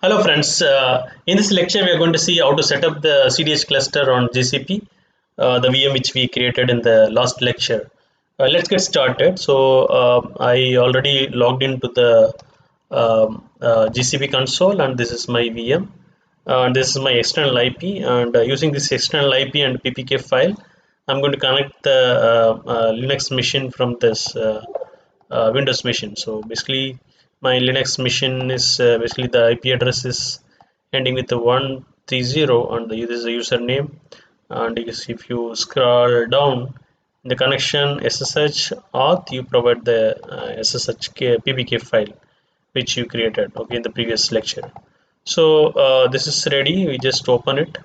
Hello friends, in this lecture we are going to see how to set up the CDH cluster on GCP, the VM which we created in the last lecture. Let's get started. So I already logged into the GCP console, and this is my VM, and this is my external IP, and using this external IP and PPK file I'm going to connect the Linux machine from this Windows machine. So basically my Linux machine is basically the IP address is ending with the 130, and this is the username. And if you scroll down in the connection SSH auth, you provide the SSH PPK file which you created, okay, in the previous lecture. So this is ready. We just open it,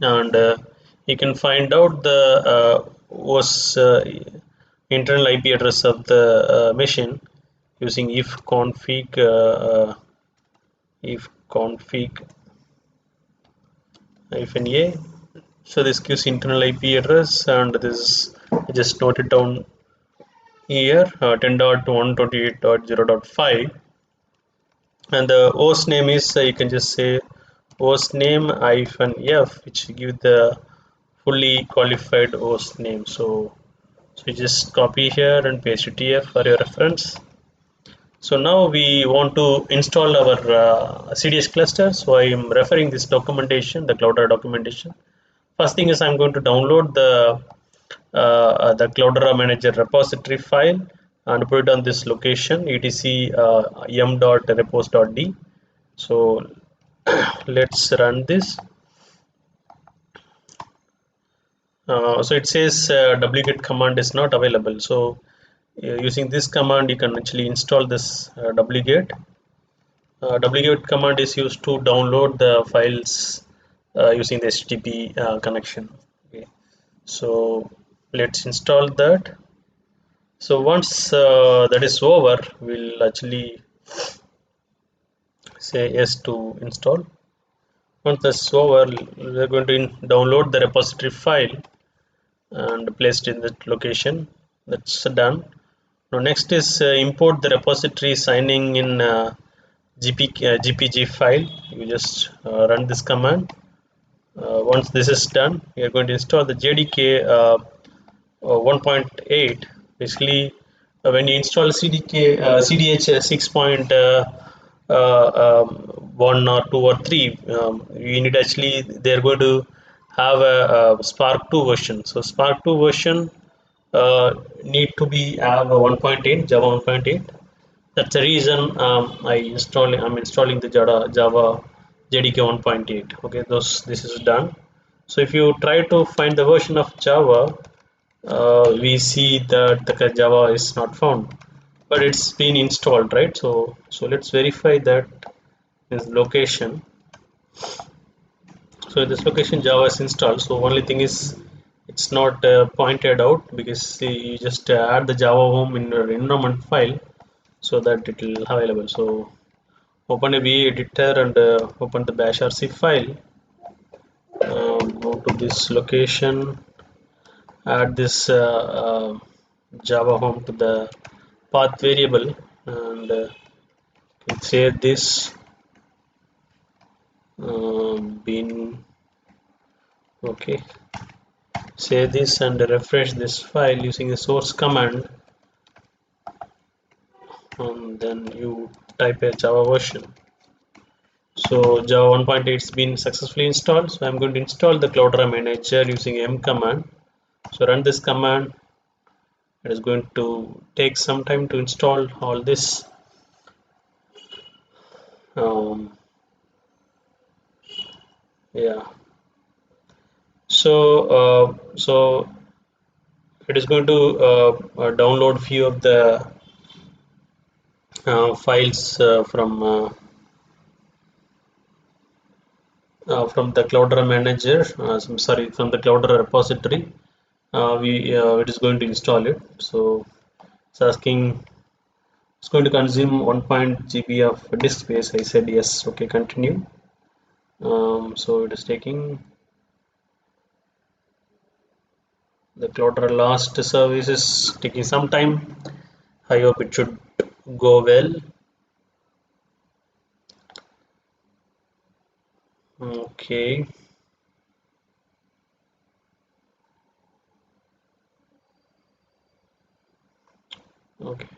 and you can find out the was internal IP address of the machine using if config -a. So this gives internal IP address, and this I just note it down here, 10.128.0.5, and the host name is you can just say host name -f, which give the fully qualified host name. So you just copy here and paste it here for your reference. So now we want to install our CDH cluster. So I am referring this documentation, the Cloudera documentation. First thing is I'm going to download the Cloudera manager repository file and put it on this location, etc m.repos.d. So let's run this. So it says wget command is not available. So using this command you can actually install this wget. Wget command is used to download the files using the HTTP connection. Okay. So let's install that. So once that is over, we'll actually say yes to install. Once that's over, we're going to download the repository file and place it in that location. That's done. Now next is import the repository signing in GPG file. You just run this command. Once this is done, we are going to install the JDK 1.8. Basically, when you install CDH 6.1 or 2 or 3, you need actually they're going to have a Spark 2 version. So Spark 2 version need to be have a 1.8, Java 1.8. That's the reason I'm installing the Java JDK 1.8. Okay, this is done. So if you try to find the version of Java, we see that the Java is not found, but it's been installed, right? So let's verify that this location. So in this location Java is installed. So only thing is it's not pointed out because you just add the Java home in your environment file so that it will available. So open a VE editor and open the bash rc file. Go to this location, add this Java home to the path variable, and save this bin. Okay, save this and refresh this file using the source command, and then you type a Java version. So Java 1.8 has been successfully installed. So I'm going to install the Cloudera manager using m command. So run this command. It is going to take some time to install all this. Yeah. So it is going to download few of the files from the Cloudera manager. I'm sorry, from the Cloudera repository. It is going to install it. So it's asking, it's going to consume 1 GB of disk space. I said yes. Okay, continue. So it is taking. The Cloudera last service is taking some time. I hope it should go well. Okay. Okay.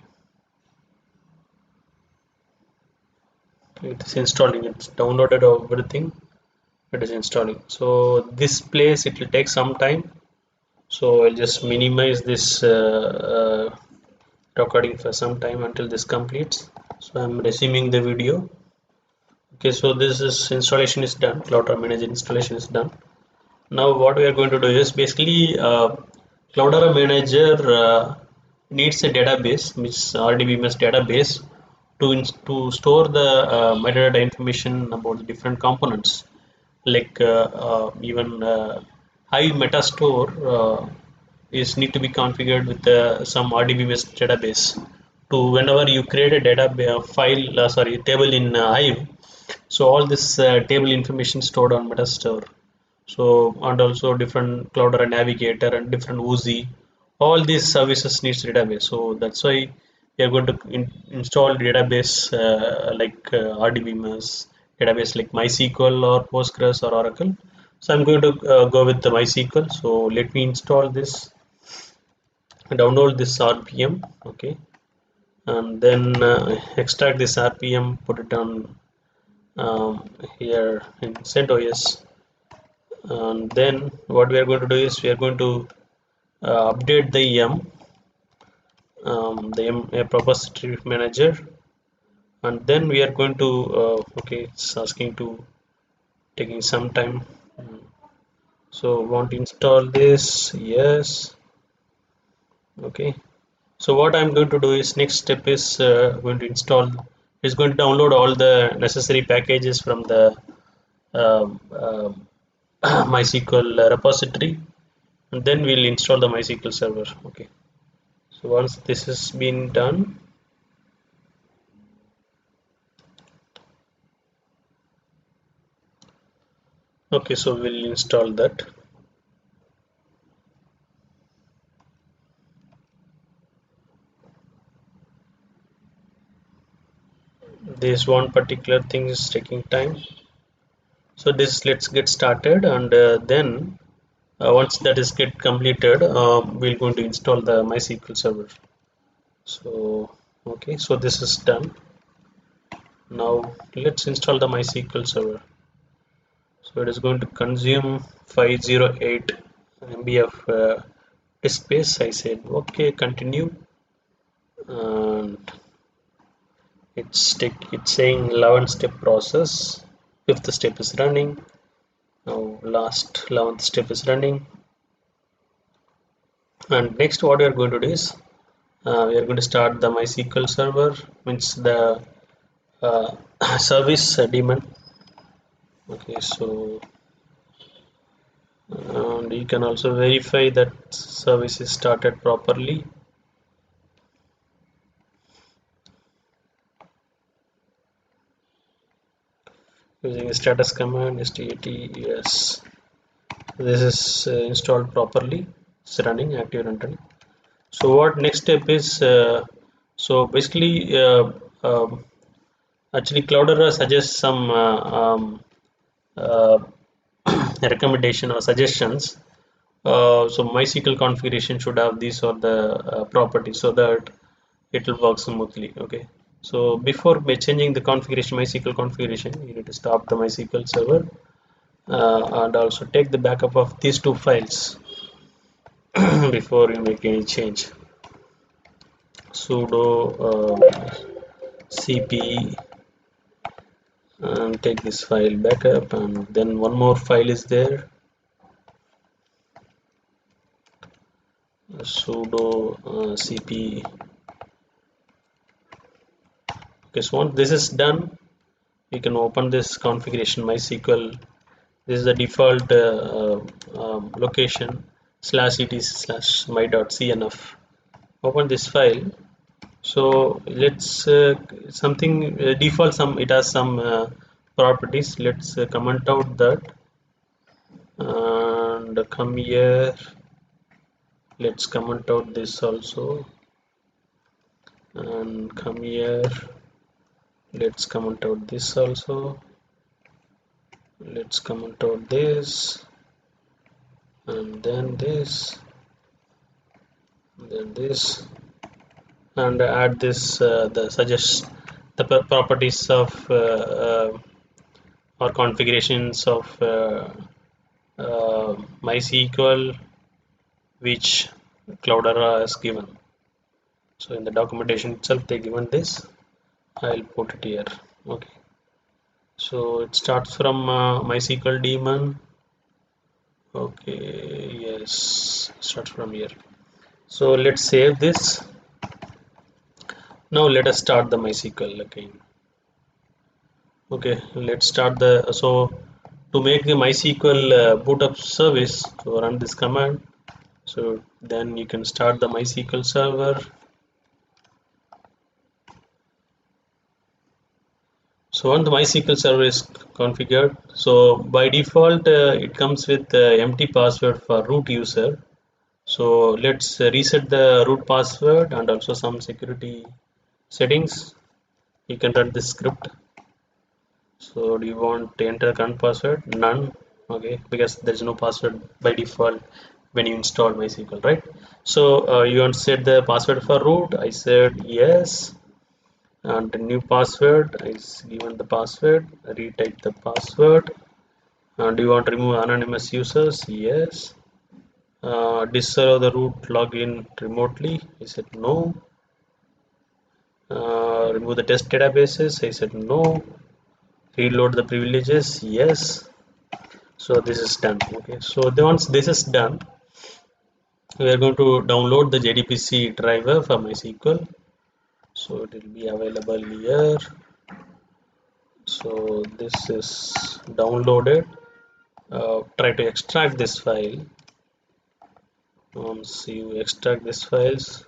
It is installing. It's downloaded everything. It is installing. So this place it will take some time. So I'll just minimize this recording for some time until this completes. So I'm resuming the video. Okay, so this is installation is done. Cloudera Manager installation is done. Now what we are going to do is basically Cloudera Manager needs a database, which is RDBMS database, to store the metadata information about the different components, like even Hive Metastore is need to be configured with some RDBMS database. To whenever you create a database file, sorry, table in Hive, so all this table information stored on Metastore. So and also different Cloudera Navigator and different Uzi, all these services needs database. So that's why we are going to install database like RDBMS database like MySQL or Postgres or Oracle. So I'm going to go with the MySQL. So let me install this, download this RPM, okay, and then extract this RPM, put it on here in CentOS. And then what we are going to do is we are going to update the repository manager, and then we are going to okay, it's asking to taking some time. So want to install this, yes, okay. So what I'm going to do is next step is going to install, is going to download all the necessary packages from the um, um, MySQL repository, and then we'll install the MySQL server. Okay, so once this has been done, okay, so we'll install that. This one particular thing is taking time. So this, let's get started, and then once that is get completed, we're going to install the MySQL server. So okay, so this is done. Now let's install the MySQL server. So it is going to consume 508 MB of disk space. I said okay, continue, and it's saying 11 step process. Fifth step is running. Now last 11th step is running, and next what we are going to do is we are going to start the MySQL server, means the service daemon. Okay, so and you can also verify that service is started properly using status command stat. Yes, this is installed properly, it's running active and running. So what next step is so basically actually Cloudera suggests some uh, recommendation or suggestions. So MySQL configuration should have these or the properties so that it will work smoothly. Okay, so before by changing the configuration, MySQL configuration, you need to stop the MySQL server and also take the backup of these two files before you make any change. Sudo cp and take this file backup, and then one more file is there, sudo cp. Okay, so once this is done, you can open this configuration MySQL. This is the default location /etc/my.cnf. Open this file. So let's something default, some it has some properties. Let's comment out that and come here. Let's comment out this also and come here. Let's comment out this also. Let's comment out this, and then this, then this, and add this the suggest the properties of or configurations of mysql which Cloudera has given. So in the documentation itself they given this. I'll put it here. Okay, so it starts from mysql daemon. Okay, yes, starts from here. So let's save this. Now let us start the mysql again. Okay, let's start the to make the mysql boot up service, so run this command. So then you can start the mysql server. So once the MySQL server is configured, so by default it comes with empty password for root user. So let's reset the root password and also some security settings. You can run this script. So do you want to enter current password? None. Okay, because there is no password by default when you install MySQL, right? So you want to set the password for root. I said yes. And the new password is given the password, retype the password. And you want to remove anonymous users? Yes. Disallow the root login remotely? I said no. Remove the test databases? I said no. Reload the privileges? Yes. So this is done. Okay, so once this is done, we are going to download the JDBC driver for MySQL. So it will be available here. So this is downloaded. Try to extract this file. Once you extract this files,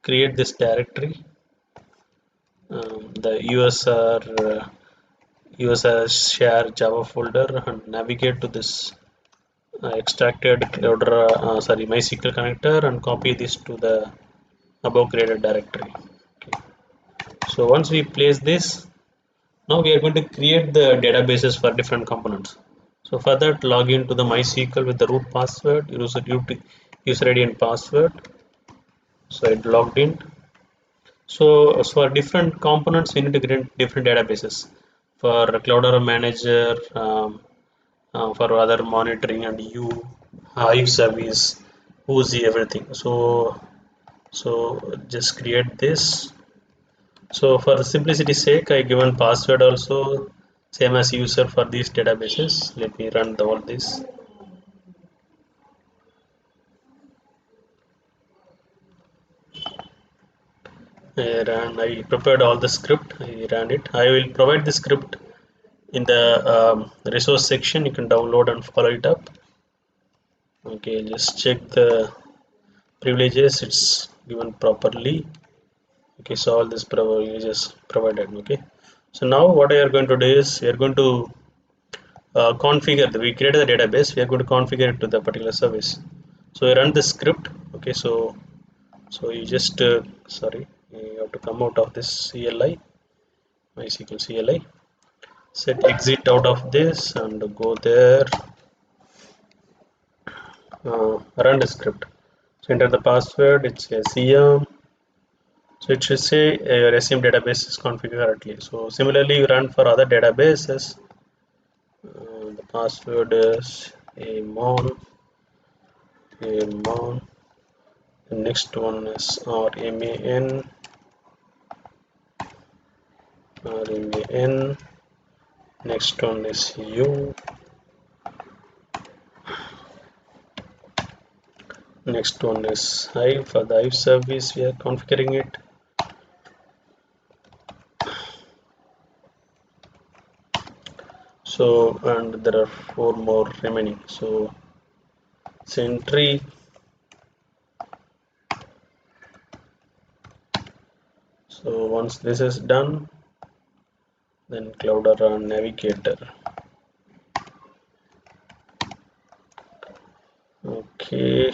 create this directory. The USR share Java folder and navigate to this extracted Cloudera, MySQL connector and copy this to the above created directory. Okay. So once we place this, now we are going to create the databases for different components. So for that, log into the MySQL with the root password, user ID and password. So it logged in. So for different components, we need to create different databases. For Cloudera Manager, for other monitoring and Hive service, Uzi, everything. So just create this. So for the simplicity's sake, I given password also same as user for these databases. Let me run all this. I prepared all the script. I ran it. I will provide the script in the resource section. You can download and follow it up. Okay, just check the privileges. It's given properly. Okay, so all this privileges provided. Okay, so now what I are going to do is we are going to configure. We created the database. We are going to configure it to the particular service. So I run the script. Okay, so you just sorry, you have to come out of this CLI, MySQL CLI. Set exit out of this and go there. Run the script. So enter the password. It's SEM. So it should say your SEM database is configured correctly. So similarly, you run for other databases. The password is amon. The next one is RMAN. RMAN. Next one is U. Next one is Hive. For the Hive service, we are configuring it. So, and there are 4 more remaining. So, Sentry. So, once this is done, then Cloudera Navigator. Okay.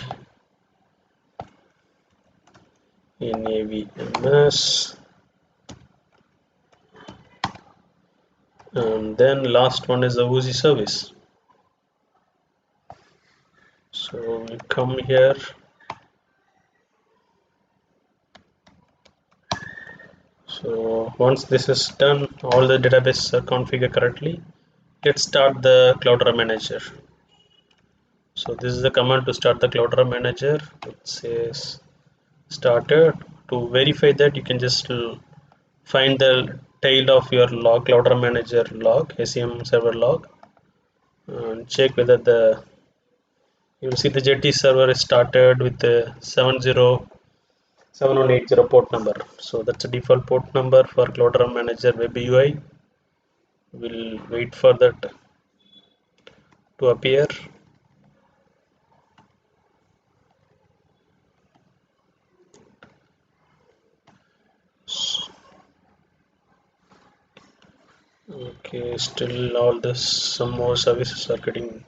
NAVMS. and then last one is the Woozy service. So we come here. So once this is done, all the databases are configured correctly. Let's start the Cloudera manager. So this is the command to start the Cloudera manager. It says started. To verify that, you can just find the tail of your log, Cloudera manager log, SEM server log, and check whether you will see the Jetty server is started with the 7180 port number. So that's a default port number for Cloudera manager web UI. We'll wait for that to appear. Okay, still all this, some more services are getting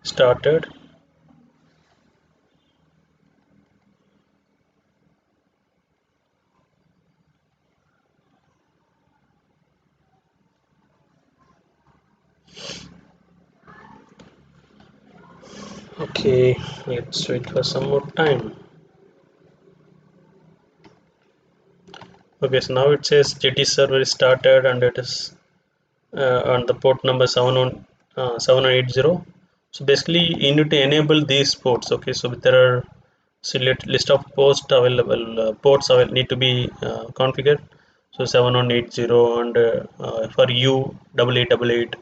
started. Okay, let's wait for some more time. Okay, so now it says JT server is started and it is on the port number 7180. So basically you need to enable these ports. Okay, so there are select list of posts available, ports need to be configured. So 7180 and for U 8888,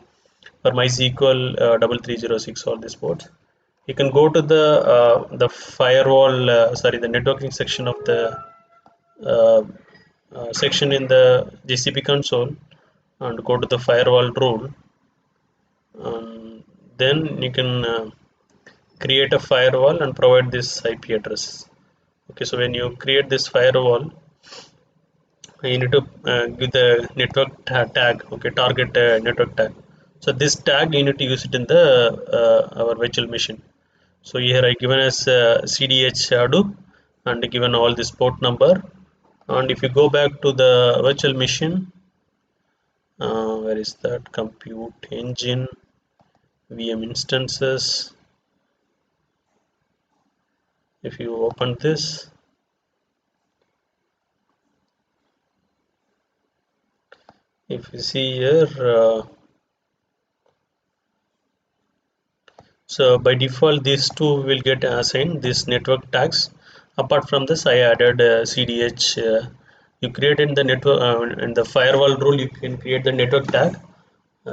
for mysql 3306, all these ports. You can go to the firewall, sorry, the networking section of the uh, section in the GCP console and go to the firewall rule, and then you can create a firewall and provide this IP address. Okay, so when you create this firewall, you need to give the network tag. Okay, target network tag. So this tag you need to use it in the our virtual machine. So here I given as CDH Hadoop and given all this port number. And if you go back to the virtual machine, where is that compute engine, VM instances? If you open this, if you see here, so by default these two will get assigned this network tags. Apart from this, I added CDH. You create in the network in the firewall rule. You can create the network tag.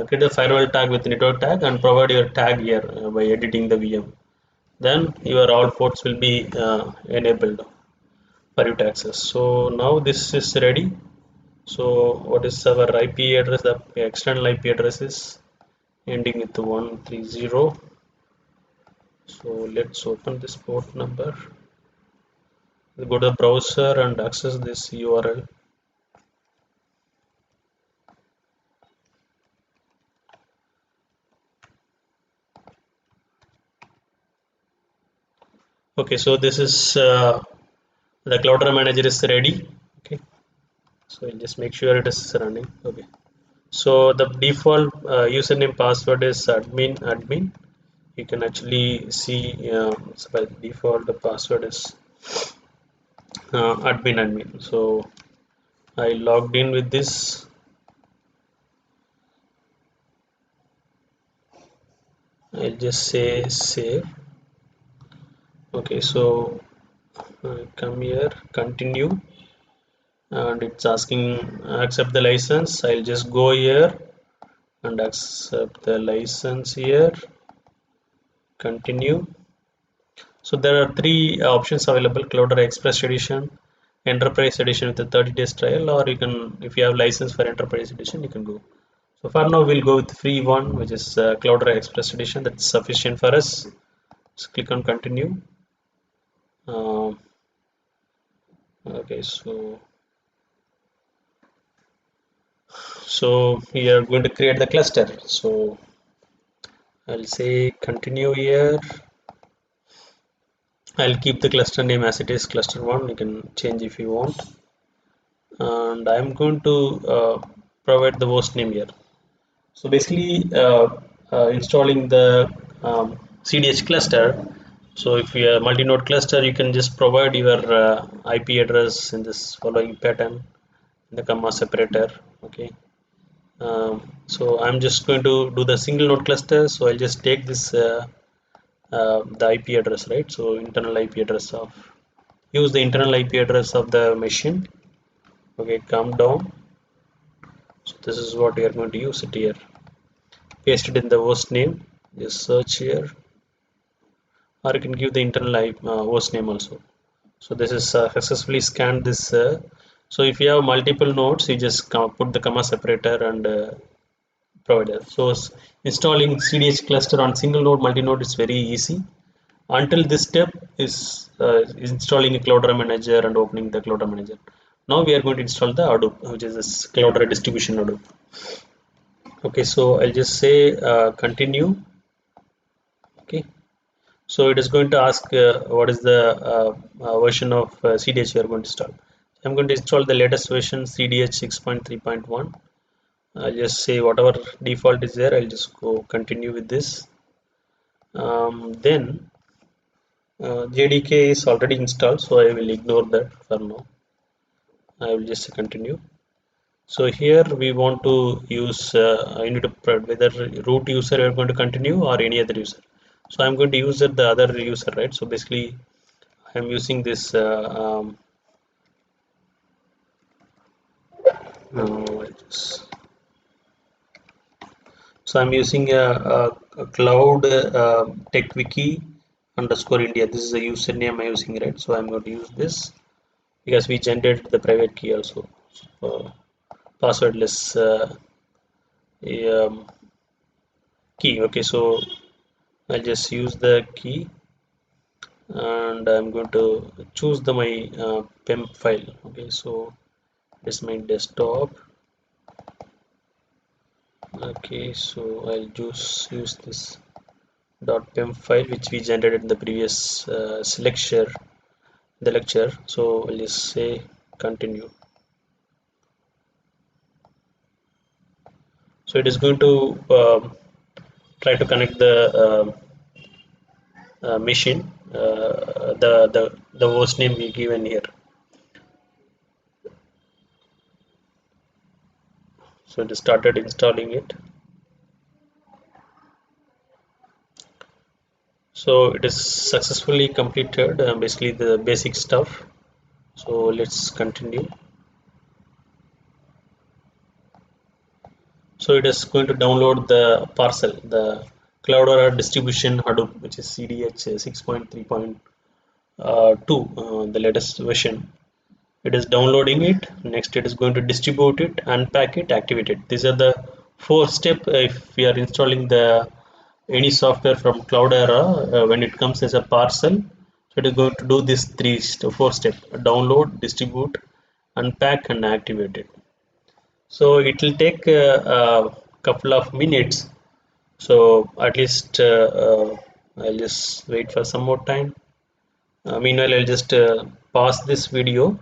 Create a firewall tag with network tag and provide your tag here by editing the VM. Then your all ports will be enabled for you to access. So now this is ready. So what is our IP address? The external IP address is ending with 130. So let's open this port number. We'll go to the browser and access this URL. Okay, so this is the Cloudera manager is ready. Okay, so I'll just make sure it is running. Okay, so the default username password is admin. You can actually see so by default the password is admin. So I logged in with this. I'll just say save. Okay, so come here, continue, and it's asking accept the license. I'll just go here and accept the license here, continue. So there are three options available: Cloudera Express Edition, Enterprise Edition with a 30 days trial, or you can, if you have license for Enterprise Edition, you can go. So for now, we'll go with free one, which is Cloudera Express Edition. That's sufficient for us. Just click on continue. Okay, so we are going to create the cluster. So I'll say continue here. I'll keep the cluster name as it is, cluster 1. You can change if you want. and I'm going to provide the host name here. So basically, installing the CDH cluster. So if you are multi-node cluster, you can just provide your IP address in this following pattern in the comma separator. Okay. So I'm just going to do the single node cluster. So I'll just take this the IP address, right? So internal IP address of use the internal IP address of the machine. Okay, come down. So this is what we are going to use it here. Paste it in the host name. Just search here, or you can give the internal host name also. So this is successfully scanned this. So if you have multiple nodes, you just put the comma separator and provide it. So installing CDH cluster on single node multi-node is very easy. Until this step is installing a Cloudera manager and opening the Cloudera manager. Now we are going to install the Hadoop, which is this Cloudera distribution Hadoop. Okay, so I'll just say continue. Okay, so it is going to ask what is the version of CDH you are going to install. I'm going to install the latest version CDH 6.3.1. I'll just say whatever default is there. I'll just go continue with this. Then JDK is already installed, so I will ignore that for now. I will just continue. So here we want to use I need to whether root user are going to continue or any other user. So I'm going to use the other user, right? So basically I'm using this so I'm using a cloud tech wiki underscore India. This is the username I'm using, right? So I'm going to use this because we generated the private key also. So, passwordless um, key. Okay, so I'll just use the key and I'm going to choose the my PEM file. Okay, so this is my desktop. Okay, so I'll just use this .pem file which we generated in the previous lecture. So I'll just say continue. So it is going to try to connect the machine, the host name we given here. So it started installing it. So it is successfully completed, basically the basic stuff. So let's continue. So it is going to download the parcel, the Cloudera distribution Hadoop, which is CDH 6.3.2, the latest version. It is downloading it. Next, it is going to distribute it, unpack it, activate it. These are the 4 steps if we are installing the any software from Cloudera when it comes as a parcel. So it is going to do this 4 steps: download, distribute, unpack, and activate it. So it will take a couple of minutes. So at least I'll just wait for some more time. Meanwhile, I'll just pause this video.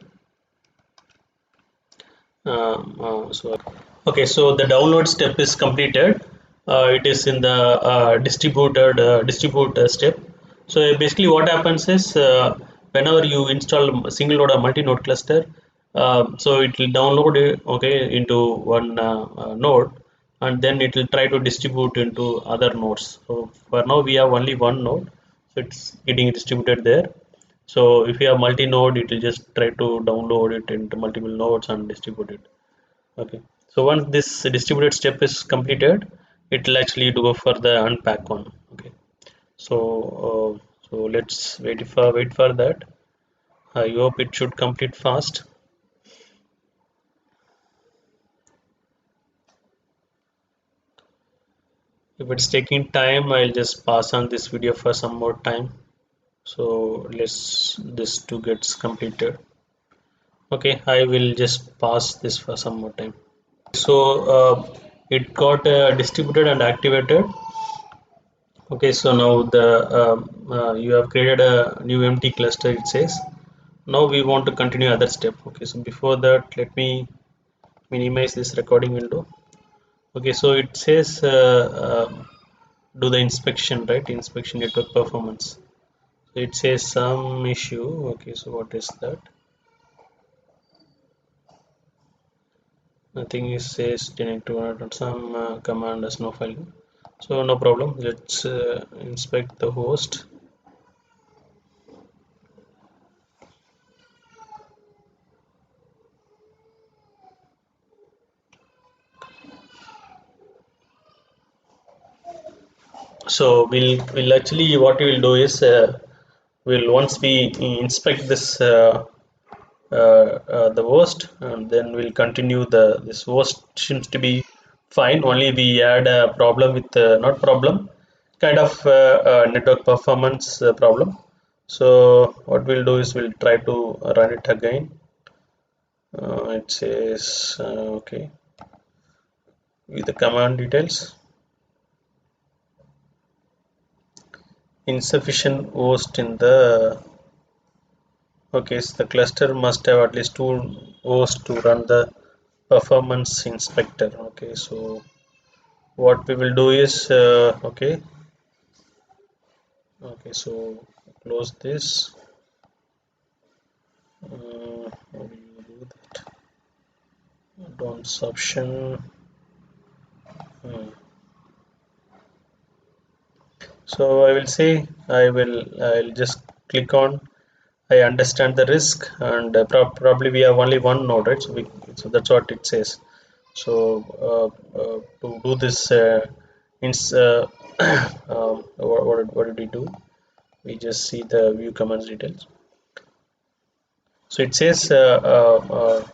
Okay, so the download step is completed. It is in the distribute step. So basically, what happens is whenever you install a single node or multi-node cluster, so it will download it, okay, into one node, and then it will try to distribute into other nodes. So for now, we have only one node, so it's getting distributed there. So if you have multi-node, it will just try to download it into multiple nodes and distribute it. Okay, so once this distributed step is completed, it will actually go for the unpack one. Okay, so so let's wait for that. I hope it should complete fast. If it's taking time, I'll just pass on this video for some more time. So let's this two gets completed. Okay, I will just pass this for some more time. So it got distributed and activated. Okay, so now the you have created a new empty cluster, it says. Now we want to continue other step. Okay, so before that, let me minimize this recording window. Okay, so it says do the inspection, right? Inspection network performance. So it says some issue. Okay, so what is that? Nothing is says connect to some command as no file. So no problem. Let's inspect the host. So we'll actually what we will do is we'll once we inspect this the host, and then we'll continue this host seems to be fine. Only we add a problem with not problem, kind of network performance problem. So what we'll do is we'll try to run it again. It says okay, with the command details, insufficient host in the. Okay, so the cluster must have at least two hosts to run the performance inspector. Okay, so what we will do is okay, so close this. How do you do that? Don't option. Hmm. So I will say I'll just click on I understand the risk, and probably we have only one node, right? So that's what it says. So to do this, what did we do? We just see the view commands details. So it says to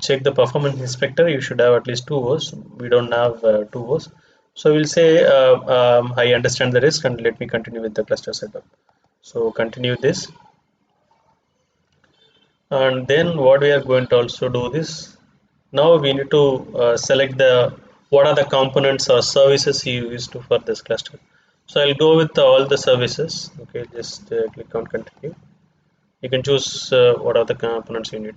check the performance inspector, you should have at least two hosts. We don't have two hosts. So we'll say I understand the risk, and let me continue with the cluster setup. So continue this, and then what we are going to also do this. Now we need to select the what are the components or services you use to for this cluster. So I'll go with all the services. Okay, just click on continue. You can choose what are the components you need.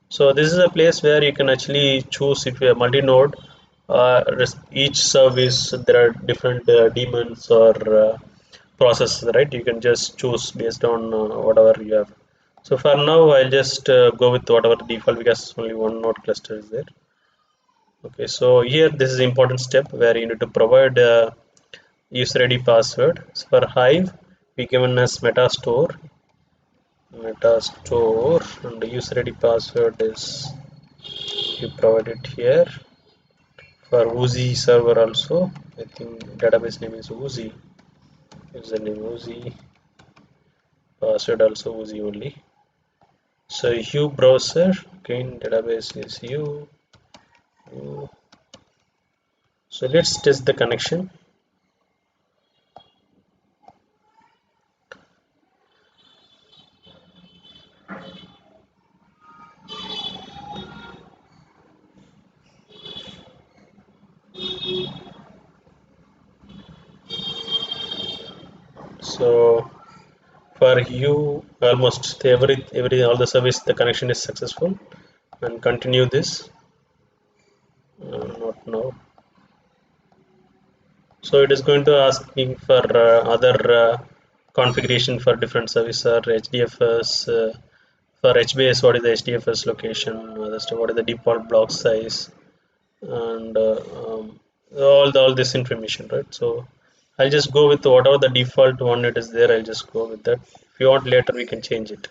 So this is a place where you can actually choose if you have multi-node. Each service there are different daemons or processes, right? You can just choose based on whatever you have. So for now, I'll just go with whatever the default because only one node cluster is there. Okay, so here this is important step where you need to provide user ID password. So for Hive, we given as meta store, and the user ID password is you provide it here. For Woozy server also, I think database name is Woozy, username Woozy, password also Woozy only. So Hue browser, again database is Hue. So let's test the connection. So for you, almost every all the service the connection is successful, and continue this. Not now. So it is going to ask me for other configuration for different service or HDFS. For HBase, what is the HDFS location? What is the default block size? And all this information, right? So I'll just go with whatever the default one it is there. I'll just go with that. If you want later, we can change it.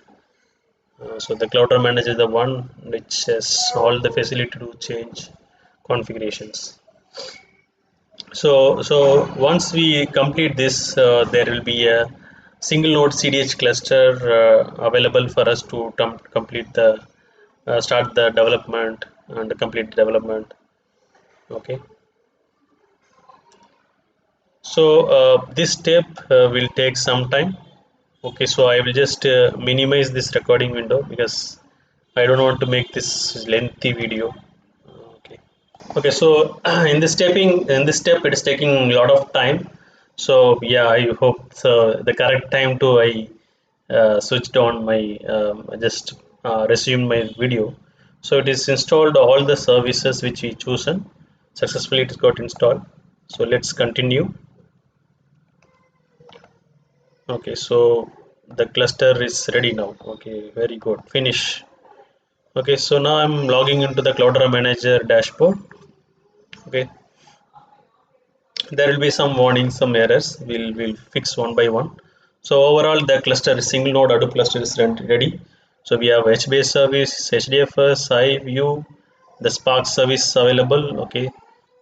So the Cloudera manager is the one which has all the facility to change configurations. So once we complete this, there will be a single node CDH cluster available for us to complete the start the development and complete the development. Okay. So this step will take some time. Okay, so I will just minimize this recording window because I don't want to make this lengthy video. Okay. Okay, so in this step it is taking a lot of time. So yeah, I hope the correct time to I switched on my I just resumed my video. So it is installed all the services which we chosen successfully. It got installed. So let's continue. Okay, so the cluster is ready now. Okay, very good. Finish. Okay, so now I'm logging into the Cloudera Manager dashboard. Okay, there will be some warnings, some errors. We'll fix one by one. So overall, the cluster single node Hadoop cluster is ready. So we have HBase service, HDFS, View, the Spark service available. Okay,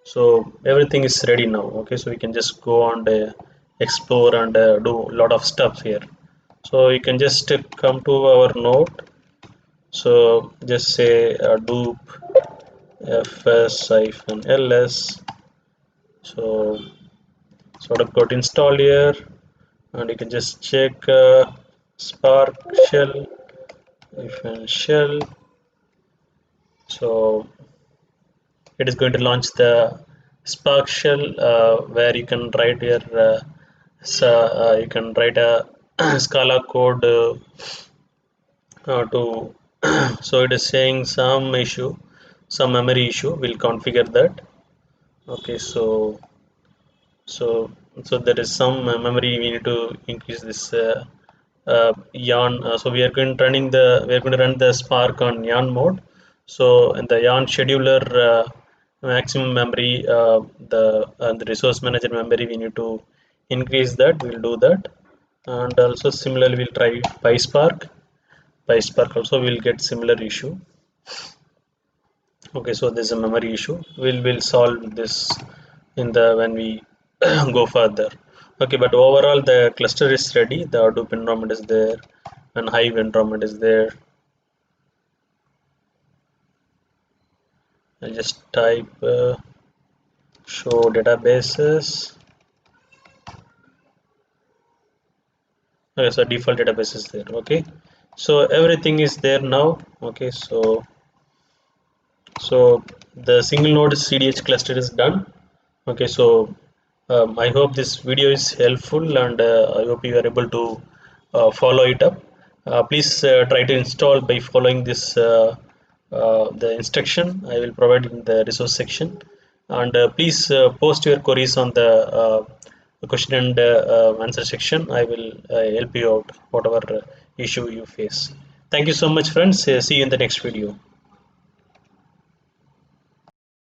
so everything is ready now. Okay, so we can just go and explore and do a lot of stuff here. So you can just come to our node. So just say Hadoop fs-ls. So sort of got installed here, and you can just check Spark shell if and shell. So it is going to launch the Spark shell where you can write your you can write a Scala code to so it is saying some issue, some memory issue. We'll configure that. Okay, so so there is some memory. We need to increase this yarn. So we are going to run the Spark on yarn mode. So in the yarn scheduler maximum memory, the resource manager memory, we need to increase that. We'll do that. And also similarly we'll try PySpark also will get similar issue. Okay, so there's a memory issue. We'll solve this in the when we go further. Okay, but overall the cluster is ready. The Hadoop environment is there, and Hive environment is there. I'll just type show databases. Okay, so default database is there. Okay, so everything is there now. Okay, so the single node CDH cluster is done. Okay, so I hope this video is helpful, and I hope you are able to follow it up. Please try to install by following this the instruction I will provide in the resource section, and please post your queries on the question and answer section. I will help you out whatever issue you face. Thank you so much, friends. See you in the next video.